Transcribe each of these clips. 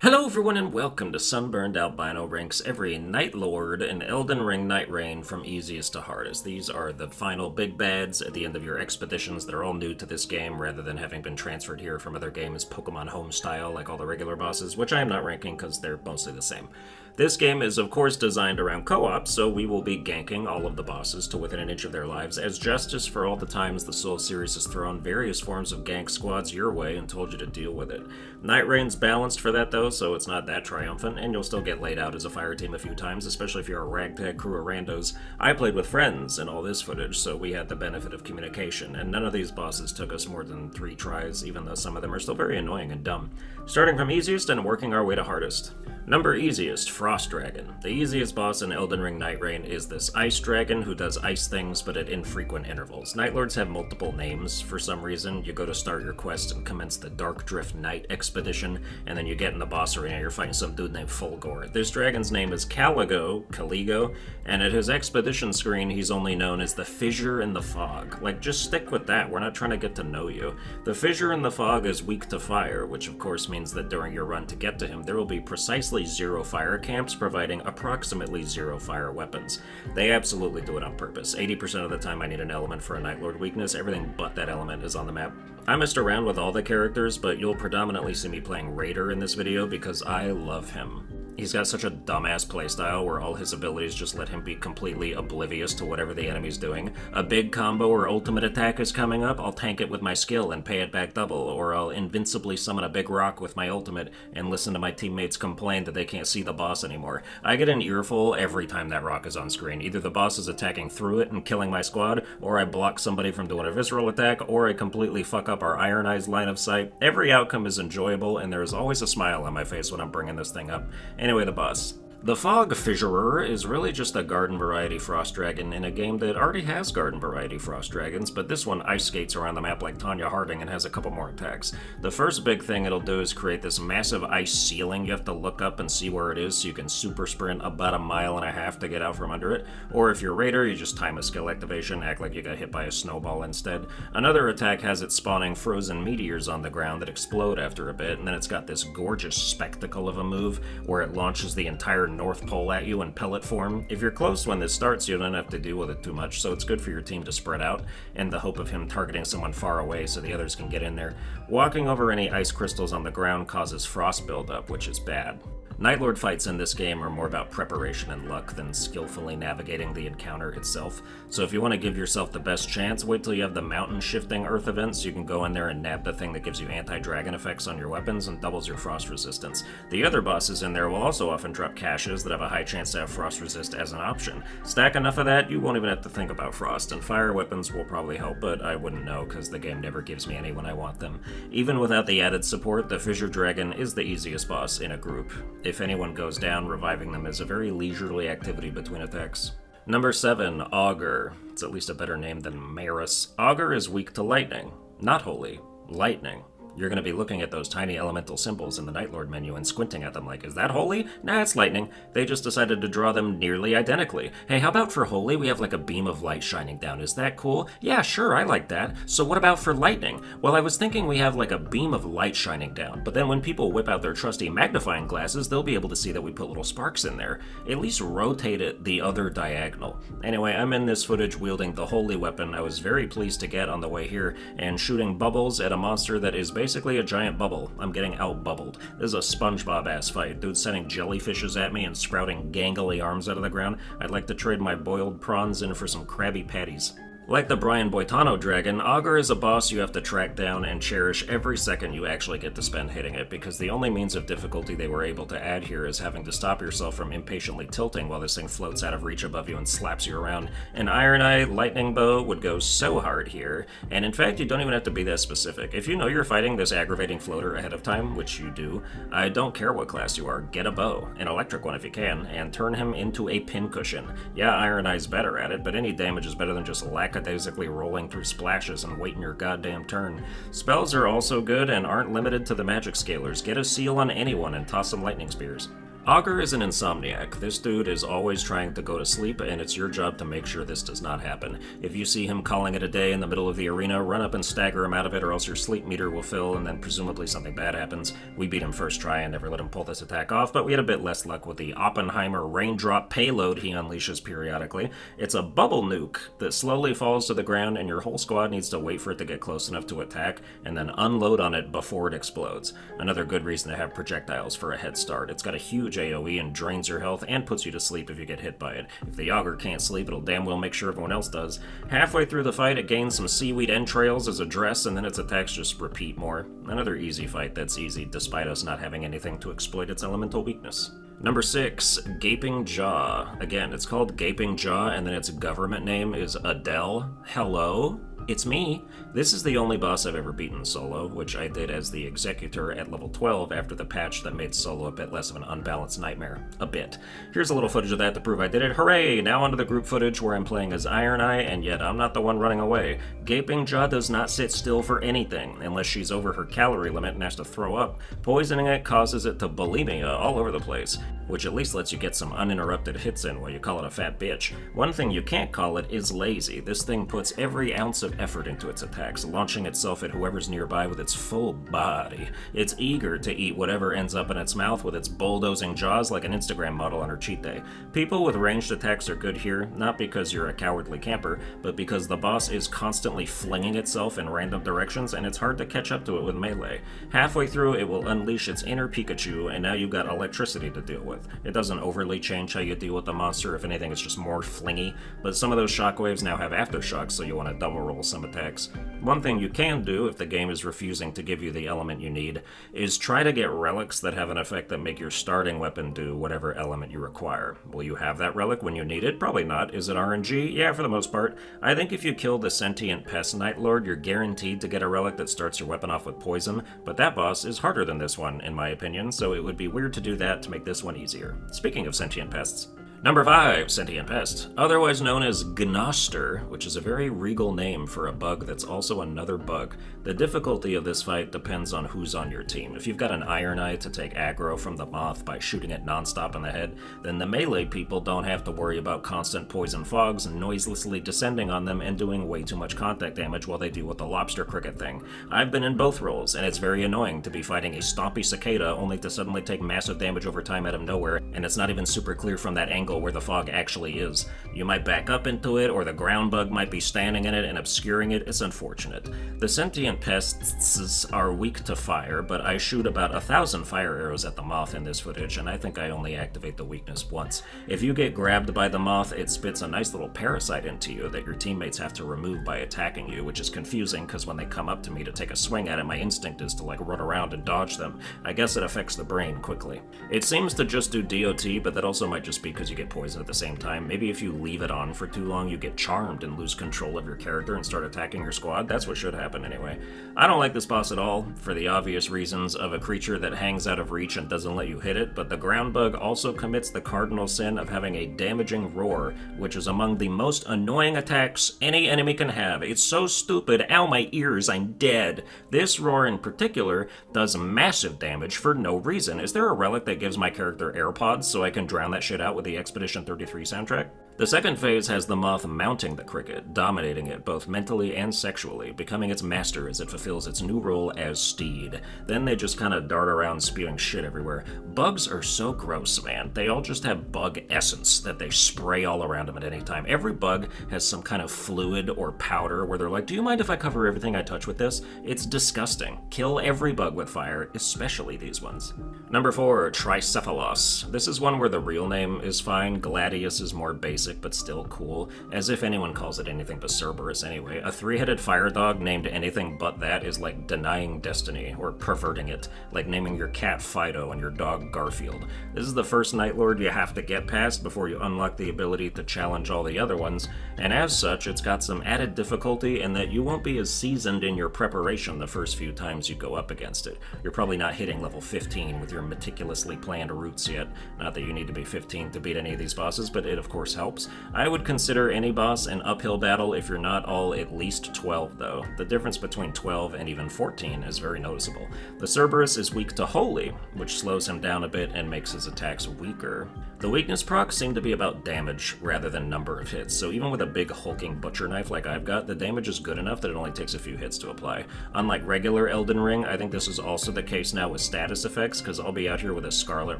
Hello everyone and welcome to Sunburned Albino ranks every Nightlord and Elden Ring Nightreign from easiest to hardest. These are the final big bads at the end of your expeditions that are all new to this game rather than having been transferred here from other games Pokemon home style like all the regular bosses, which I am not ranking because they're mostly the same. This game is of course designed around co-op, so we will be ganking all of the bosses to within an inch of their lives as justice for all the times the Soul series has thrown various forms of gank squads your way and told you to deal with it. Nightraign's balanced for that though, so it's not that triumphant, and you'll still get laid out as a fire team a few times, especially if you're a ragtag crew of randos. I played with friends in all this footage, so we had the benefit of communication, and none of these bosses took us more than 3 tries, even though some of them are still very annoying and dumb. Starting from easiest and working our way to hardest. Number easiest, Frost Dragon. The easiest boss in Elden Ring Nightreign is this ice dragon who does ice things but at infrequent intervals. Nightlords have multiple names for some reason. You go to start your quest and commence the Dark Drift Night Expedition, and then you get in the boss arena and you're fighting some dude named Fulgore. This dragon's name is Caligo, and at his expedition screen he's only known as the Fissure in the Fog. Like, just stick with that, we're not trying to get to know you. The Fissure in the Fog is weak to fire, which of course means that during your run to get to him there will be precisely 0 fire camps providing approximately 0 fire weapons. They absolutely do it on purpose. 80% of the time I need an element for a Nightlord weakness, everything but that element is on the map. I messed around with all the characters, but you'll predominantly see me playing Raider in this video because I love him. He's got such a dumbass playstyle where all his abilities just let him be completely oblivious to whatever the enemy's doing. A big combo or ultimate attack is coming up, I'll tank it with my skill and pay it back double, or I'll invincibly summon a big rock with my ultimate and listen to my teammates complain that they can't see the boss anymore. I get an earful every time that rock is on screen. Either the boss is attacking through it and killing my squad, or I block somebody from doing a visceral attack, or I completely fuck up our Iron Eyes line of sight. Every outcome is enjoyable, and there is always a smile on my face when I'm bringing this thing up. Anyway, the boss. The Fog Fissurer is really just a garden variety frost dragon in a game that already has garden variety frost dragons, but this one ice skates around the map like Tanya Harding and has a couple more attacks. The first big thing it'll do is create this massive ice ceiling you have to look up and see where it is so you can super sprint about 1.5 miles to get out from under it, or if you're Raider you just time a skill activation, act like you got hit by a snowball instead. Another attack has it spawning frozen meteors on the ground that explode after a bit, and then it's got this gorgeous spectacle of a move where it launches the entire North Pole at you in pellet form. If you're close when this starts, you don't have to deal with it too much, so it's good for your team to spread out in the hope of him targeting someone far away so the others can get in there. Walking over any ice crystals on the ground causes frost buildup, which is bad. Nightlord fights in this game are more about preparation and luck than skillfully navigating the encounter itself, so if you want to give yourself the best chance, wait till you have the mountain shifting earth events so you can go in there and nab the thing that gives you anti-dragon effects on your weapons and doubles your frost resistance. The other bosses in there will also often drop caches that have a high chance to have frost resist as an option. Stack enough of that, you won't even have to think about frost, and fire weapons will probably help, but I wouldn't know because the game never gives me any when I want them. Even without the added support, the Fissure Dragon is the easiest boss in a group. If anyone goes down, reviving them is a very leisurely activity between attacks. Number 7, Augur. It's at least a better name than Maris. Augur is weak to lightning. Not holy. Lightning. You're going to be looking at those tiny elemental symbols in the Nightlord menu and squinting at them like, is that holy? Nah, it's lightning. They just decided to draw them nearly identically. Hey, how about for holy we have like a beam of light shining down? Is that cool? Yeah, sure, I like that. So what about for lightning? Well, I was thinking we have like a beam of light shining down, but then when people whip out their trusty magnifying glasses, they'll be able to see that we put little sparks in there. At least rotate it the other diagonal. Anyway, I'm in this footage wielding the holy weapon I was very pleased to get on the way here, and shooting bubbles at a monster that is basically a giant bubble. I'm getting out-bubbled. This is a SpongeBob-ass fight. Dude's sending jellyfishes at me and sprouting gangly arms out of the ground. I'd like to trade my boiled prawns in for some Krabby Patties. Like the Brian Boitano dragon, Augur is a boss you have to track down and cherish every second you actually get to spend hitting it, because the only means of difficulty they were able to add here is having to stop yourself from impatiently tilting while this thing floats out of reach above you and slaps you around. An Iron Eye lightning bow would go so hard here, and in fact you don't even have to be that specific. If you know you're fighting this aggravating floater ahead of time, which you do, I don't care what class you are, get a bow, an electric one if you can, and turn him into a pincushion. Yeah, Iron Eye's better at it, but any damage is better than just lackadaisically rolling through splashes and waiting your goddamn turn. Spells are also good and aren't limited to the magic scalers. Get a seal on anyone and toss some lightning spears. Augur is an insomniac. This dude is always trying to go to sleep, and it's your job to make sure this does not happen. If you see him calling it a day in the middle of the arena, run up and stagger him out of it, or else your sleep meter will fill, and then presumably something bad happens. We beat him first try and never let him pull this attack off, but we had a bit less luck with the Oppenheimer raindrop payload he unleashes periodically. It's a bubble nuke that slowly falls to the ground, and your whole squad needs to wait for it to get close enough to attack, and then unload on it before it explodes. Another good reason to have projectiles for a head start. It's got a huge AoE and drains your health and puts you to sleep if you get hit by it. If the Augur can't sleep, it'll damn well make sure everyone else does. Halfway through the fight, it gains some seaweed entrails as a dress, and then its attacks just repeat more. Another easy fight that's easy, despite us not having anything to exploit its elemental weakness. Number 6, Gaping Jaw. Again, it's called Gaping Jaw, and then its government name is Adele. Hello? It's me. This is the only boss I've ever beaten solo, which I did as the Executor at level 12 after the patch that made solo a bit less of an unbalanced nightmare. A bit. Here's a little footage of that to prove I did it. Hooray! Now onto the group footage where I'm playing as Iron Eye, and yet I'm not the one running away. Gaping Jaw does not sit still for anything, unless she's over her calorie limit and has to throw up. Poisoning it causes it to bulimia all over the place, which at least lets you get some uninterrupted hits in while you call it a fat bitch. One thing you can't call it is lazy. This thing puts every ounce of effort into its attacks, launching itself at whoever's nearby with its full body. It's eager to eat whatever ends up in its mouth with its bulldozing jaws like an Instagram model on her cheat day. People with ranged attacks are good here, not because you're a cowardly camper, but because the boss is constantly flinging itself in random directions and it's hard to catch up to it with melee. Halfway through, it will unleash its inner Pikachu, and now you've got electricity to deal with. It doesn't overly change how you deal with the monster. If anything, it's just more flingy, but some of those shockwaves now have aftershocks, so you want to double roll some attacks. One thing you can do, if the game is refusing to give you the element you need, is try to get relics that have an effect that make your starting weapon do whatever element you require. Will you have that relic when you need it? Probably not. Is it RNG? Yeah, for the most part. I think if you kill the sentient pest Nightlord, you're guaranteed to get a relic that starts your weapon off with poison, but that boss is harder than this one, in my opinion, so it would be weird to do that to make this one easier. Speaking of sentient pests, Number 5, Sentient Pest, otherwise known as Gnoster, which is a very regal name for a bug that's also another bug. The difficulty of this fight depends on who's on your team. If you've got an Iron Eye to take aggro from the moth by shooting it nonstop in the head, then the melee people don't have to worry about constant poison fogs noiselessly descending on them and doing way too much contact damage while they deal with the lobster cricket thing. I've been in both roles, and it's very annoying to be fighting a stompy cicada only to suddenly take massive damage over time out of nowhere, and it's not even super clear from that angle where the fog actually is. You might back up into it, or the ground bug might be standing in it and obscuring it. It's unfortunate. The sentient pests are weak to fire, but I shoot about 1,000 fire arrows at the moth in this footage, and I think I only activate the weakness once. If you get grabbed by the moth, it spits a nice little parasite into you that your teammates have to remove by attacking you, which is confusing because when they come up to me to take a swing at it, my instinct is to run around and dodge them. I guess it affects the brain quickly. It seems to just do DOT, but that also might just be because you get poisoned at the same time. Maybe if you leave it on for too long, you get charmed and lose control of your character and start attacking your squad. That's what should happen anyway. I don't like this boss at all, for the obvious reasons of a creature that hangs out of reach and doesn't let you hit it, but the ground bug also commits the cardinal sin of having a damaging roar, which is among the most annoying attacks any enemy can have. It's so stupid, ow my ears, I'm dead. This roar in particular does massive damage for no reason. Is there a relic that gives my character AirPods so I can drown that shit out with the Expedition 33 soundtrack? The second phase has the moth mounting the cricket, dominating it both mentally and sexually, becoming its master as it fulfills its new role as steed. Then they just kind of dart around spewing shit everywhere. Bugs are so gross, man. They all just have bug essence that they spray all around them at any time. Every bug has some kind of fluid or powder where they're like, do you mind if I cover everything I touch with this? It's disgusting. Kill every bug with fire, especially these ones. Number 4, Tricephalos. This is one where the real name is fine. Gladius is more basic, but still cool, as if anyone calls it anything but Cerberus anyway. A 3-headed fire dog named anything but that is like denying destiny, or perverting it, like naming your cat Fido and your dog Garfield. This is the first Nightlord you have to get past before you unlock the ability to challenge all the other ones, and as such, it's got some added difficulty in that you won't be as seasoned in your preparation the first few times you go up against it. You're probably not hitting level 15 with your meticulously planned routes yet, not that you need to be 15 to beat any of these bosses, but it of course helps. I would consider any boss an uphill battle if you're not all at least 12 though. The difference between 12 and even 14 is very noticeable. The Cerberus is weak to Holy, which slows him down a bit and makes his attacks weaker. The weakness procs seem to be about damage rather than number of hits, so even with a big hulking butcher knife like I've got, the damage is good enough that it only takes a few hits to apply. Unlike regular Elden Ring, I think this is also the case now with status effects, because I'll be out here with a Scarlet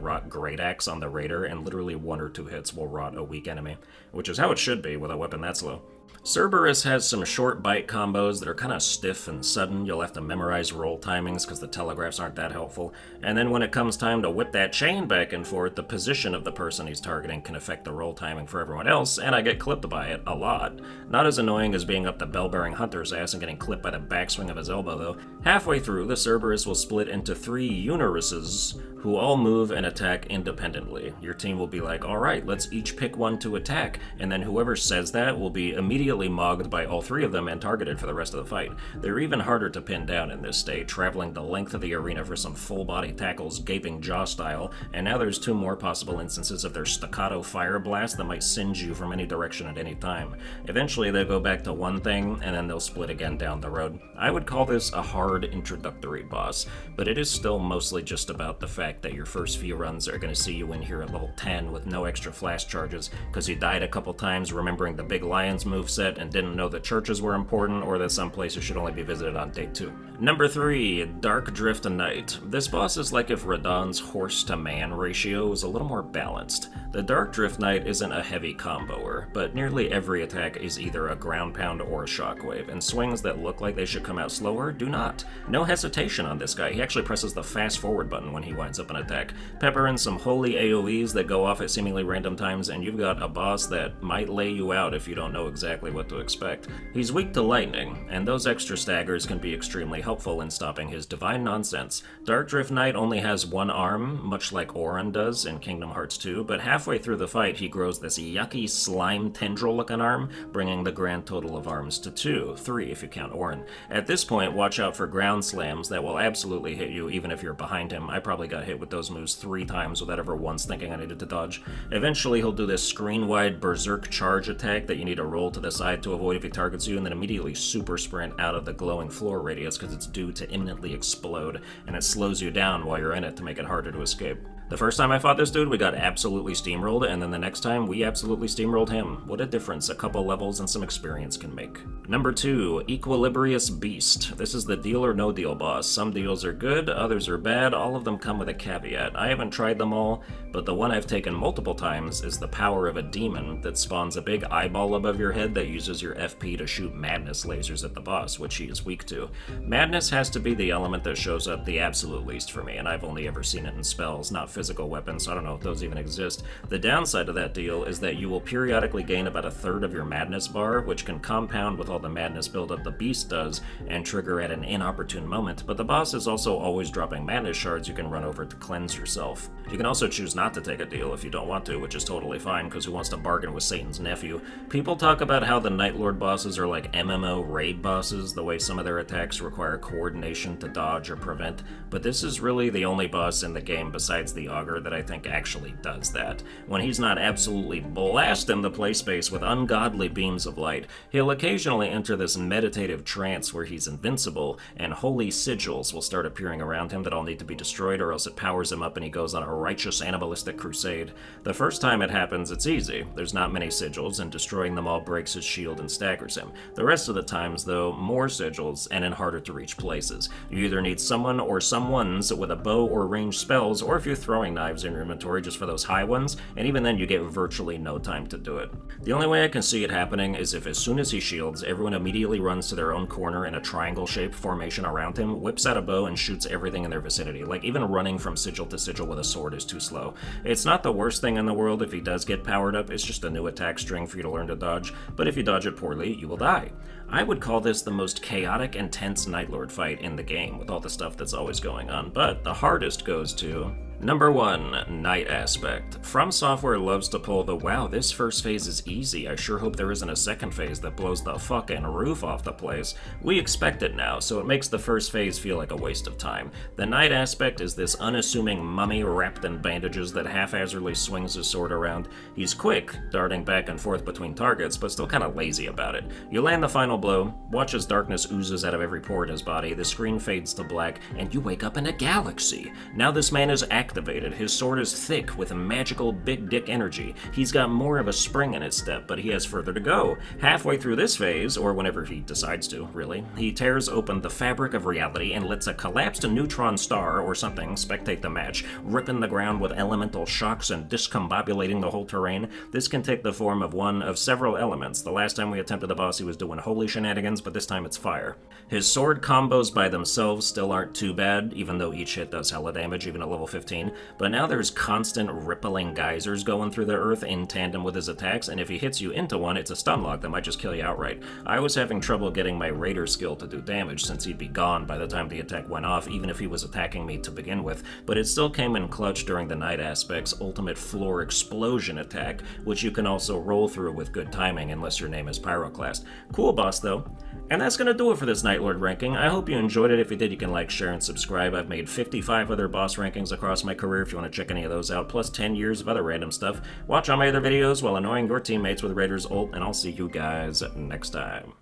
Rot Great Axe on the Raider, and literally 1 or 2 hits will rot a weak enemy, which is how it should be with a weapon that slow. Cerberus has some short bite combos that are kind of stiff and sudden. You'll have to memorize roll timings because the telegraphs aren't that helpful. And then when it comes time to whip that chain back and forth, the position of the person he's targeting can affect the roll timing for everyone else, and I get clipped by it a lot. Not as annoying as being up the bell-bearing hunter's ass and getting clipped by the backswing of his elbow, though. Halfway through, the Cerberus will split into 3 Universes, who all move and attack independently. Your team will be like, alright, let's each pick one to attack, and then whoever says that will be immediately mogged by all 3 of them and targeted for the rest of the fight. They're even harder to pin down in this state, traveling the length of the arena for some full-body tackles, gaping jaw style, and now there's 2 more possible instances of their staccato fire blast that might singe you from any direction at any time. Eventually they'll go back to one thing, and then they'll split again down the road. I would call this a hard introductory boss, but it is still mostly just about the fact that your first few runs are going to see you in here at level 10 with no extra flash charges because you died a couple times remembering the big lion's moveset and didn't know that churches were important or that some places should only be visited on day 2. Number 3, Dark Drift Knight. This boss is like if Radahn's horse to man ratio was a little more balanced. The Dark Drift Knight isn't a heavy comboer, but nearly every attack is either a ground pound or a shockwave, and swings that look like they should come out slower do not. No hesitation on this guy, he actually presses the fast forward button when he winds up an attack. Pepper in some holy AoEs that go off at seemingly random times, and you've got a boss that might lay you out if you don't know exactly what to expect. He's weak to lightning, and those extra staggers can be extremely helpful in stopping his divine nonsense. Dark Drift Knight only has 1 arm, much like Auron does in Kingdom Hearts 2, but halfway through the fight he grows this yucky slime tendril-looking arm, bringing the grand total of arms to 2, 3 if you count Auron. At this point, watch out for ground slams that will absolutely hit you even if you're behind him. I probably got hit with those moves 3 times without ever once thinking I needed to dodge. Eventually he'll do this screen-wide berserk charge attack that you need to roll to the side to avoid if he targets you, and then immediately super sprint out of the glowing floor radius because it's due to imminently explode, and it slows you down while you're in it to make it harder to escape. The first time I fought this dude, we got absolutely steamrolled, and then the next time, we absolutely steamrolled him. What a difference a couple levels and some experience can make. Number 2, Equilibrious Beast. This is the deal or no deal boss. Some deals are good, others are bad, all of them come with a caveat. I haven't tried them all, but the one I've taken multiple times is the power of a demon that spawns a big eyeball above your head that uses your FP to shoot madness lasers at the boss, which he is weak to. Madness has to be the element that shows up the absolute least for me, and I've only ever seen it in spells, not physical weapons, so I don't know if those even exist. The downside of that deal is that you will periodically gain about 1/3 of your madness bar, which can compound with all the madness buildup the beast does and trigger at an inopportune moment, but the boss is also always dropping madness shards you can run over to cleanse yourself. You can also choose not to take a deal if you don't want to, which is totally fine, because who wants to bargain with Satan's nephew? People talk about how the Nightlord bosses are like MMO raid bosses, the way some of their attacks require coordination to dodge or prevent, but this is really the only boss in the game besides the Augur that I think actually does that. When he's not absolutely blasting the play space with ungodly beams of light, he'll occasionally enter this meditative trance where he's invincible, and holy sigils will start appearing around him that all need to be destroyed, or else it powers him up and he goes on a righteous animalistic crusade. The first time it happens, it's easy. There's not many sigils, and destroying them all breaks his shield and staggers him. The rest of the times, though, more sigils, and in harder to reach places. You either need someone or someones with a bow or ranged spells, or if you're throwing knives in your inventory just for those high ones, and even then you get virtually no time to do it. The only way I can see it happening is if as soon as he shields, everyone immediately runs to their own corner in a triangle-shaped formation around him, whips out a bow, and shoots everything in their vicinity. Like, even running from sigil to sigil with a sword is too slow. It's not the worst thing in the world if he does get powered up, it's just a new attack string for you to learn to dodge, but if you dodge it poorly, you will die. I would call this the most chaotic and tense Nightlord fight in the game, with all the stuff that's always going on, but the hardest goes to Number 1, Night Aspect. From Software loves to pull the wow, this first phase is easy, I sure hope there isn't a second phase that blows the fucking roof off the place. We expect it now, so it makes the first phase feel like a waste of time. The Night Aspect is this unassuming mummy wrapped in bandages that haphazardly swings his sword around. He's quick, darting back and forth between targets, but still kinda lazy about it. You land the final blow, watch as darkness oozes out of every pore in his body, the screen fades to black, and you wake up in a galaxy. Now this man is activated. His sword is thick with magical big dick energy. He's got more of a spring in his step, but he has further to go. Halfway through this phase, or whenever he decides to, really, he tears open the fabric of reality and lets a collapsed neutron star or something spectate the match, ripping the ground with elemental shocks and discombobulating the whole terrain. This can take the form of one of several elements. The last time we attempted the boss, he was doing holy shenanigans, but this time it's fire. His sword combos by themselves still aren't too bad, even though each hit does hella damage, even at level 15. But now there's constant rippling geysers going through the earth in tandem with his attacks, and if he hits you into one, it's a stun lock that might just kill you outright. I was having trouble getting my Raider skill to do damage since he'd be gone by the time the attack went off, even if he was attacking me to begin with, but it still came in clutch during the Night Aspect's ultimate floor explosion attack, which you can also roll through with good timing unless your name is Pyroclast. Cool boss though. And that's gonna do it for this Nightlord ranking. I hope you enjoyed it. If you did, you can like, share, and subscribe. I've made 55 other boss rankings across my career if you want to check any of those out, plus 10 years of other random stuff. Watch all my other videos while annoying your teammates with Raider's ult, and I'll see you guys next time.